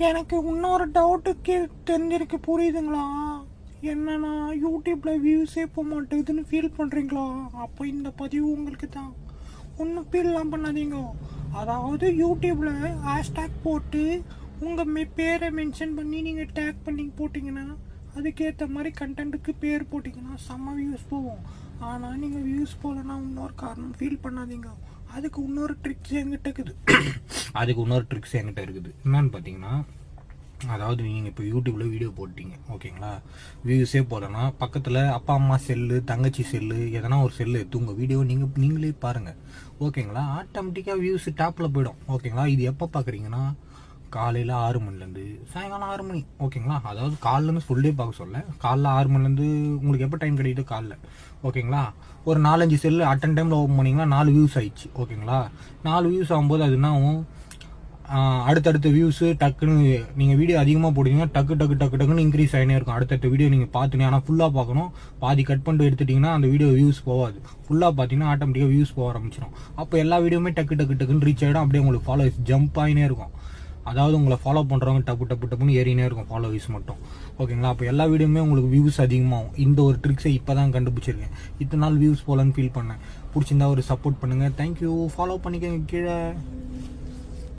எனக்கு இன்னொரு டவுட்டுக்கு தெரிஞ்சிருக்கு, புரியுதுங்களா? என்னன்னா யூடியூப்பில் வியூஸே போக மாட்டேங்குதுன்னு ஃபீல் பண்ணுறீங்களா? அப்போ இந்த பதிவு உங்களுக்கு தான். ஒன்றும் ஃபீல்லாம் பண்ணாதீங்க. அதாவது யூடியூப்பில் ஹேஷ்டேக் போட்டு உங்கள் பேரை மென்ஷன் பண்ணி நீங்கள் டேக் பண்ணி போட்டிங்கன்னா, அதுக்கேற்ற மாதிரி கண்டென்ட்டுக்கு பேர் போட்டிங்கன்னா செம்ம வியூஸ் போகும். ஆனால் நீங்கள் வியூஸ் போகலன்னா இன்னொரு காரணம் ஃபீல் பண்ணாதீங்க. அதுக்கு இன்னொரு ட்ரிக்ஸ் என்கிட்ட இருக்குது. என்னன்னு பார்த்தீங்கன்னா, அதாவது நீங்கள் இப்போ யூடியூப்பில் வீடியோ போட்டிங்க, ஓகேங்களா? வியூஸே போகலன்னா பக்கத்தில் அப்பா அம்மா செல்லு, தங்கச்சி செல்லு, எதனா ஒரு செல்லு எடுத்து உங்கள் வீடியோ நீங்களே பாருங்கள், ஓகேங்களா? ஆட்டோமேட்டிக்காக வியூஸ் டாப்பில் போயிடும், ஓகேங்களா? இது எப்போ பார்க்குறீங்கன்னா, காலையில் 6 மணிலேருந்து சாயங்காலம் 6 மணி, ஓகேங்களா? அதாவது காலிலேருந்து ஃபுல் டே பார்க்க சொல்ல, காலைல 6 மணிலேருந்து உங்களுக்கு எப்போ டைம் கிடைக்குது காலைல, ஓகேங்களா? ஒரு 4-5 செல்லு அட்டன் டைமில் ஓப்பன் பண்ணிங்கன்னா 4 வியூஸ் ஆயிடுச்சு, ஓகேங்களா? 4 வியூஸ் ஆகும்போது அது என்ன ஆகும், அடுத்தடுத்த வியூஸு டக்குன்னு நீங்கள் வீடியோ அதிகமாக போட்டிங்கன்னா டக்குன்னு இன்க்ரீஸ் ஆகினே இருக்கும். அடுத்தடுத்த வீடியோ நீங்கள் பார்த்துனே, ஆனால் ஃபுல்லாக பார்க்கணும். பாதி கட் பண்ணிட்டு எடுத்துட்டிங்கன்னா அந்த வீடியோ வியூஸ் போகாது. ஃபுல்லாக பார்த்தீங்கன்னா ஆட்டோமேட்டிக்காக வியூஸ் போக ஆரம்பிச்சிடும். அப்போ எல்லா வீடியோவுமே டக்குன்னு ரீச் ஆகிடும். அப்படியே உங்களுக்கு ஃபாலோவர்ஸ் ஜம்ப் ஆகினே இருக்கும். அதாவது உங்களை ஃபாலோ பண்ணுறவங்க டப்புன்னு ஏறினே இருக்கும் ஃபாலோவர்ஸ் மட்டும், ஓகேங்களா? அப்போ எல்லா வீடியோமே உங்களுக்கு வியூஸ் அதிகமாகும். இந்த ஒரு ட்ரிக்ஸை இப்போ தான் கண்டுபிடிச்சிருக்கேன். இத்தனை நாள் வியூஸ் போகலன்னு ஃபீல் பண்ணேன். பிடிச்சிருந்தா ஒரு சப்போர்ட் பண்ணுங்கள். தேங்க்யூ. ஃபாலோ பண்ணிக்கோங்க கீழே.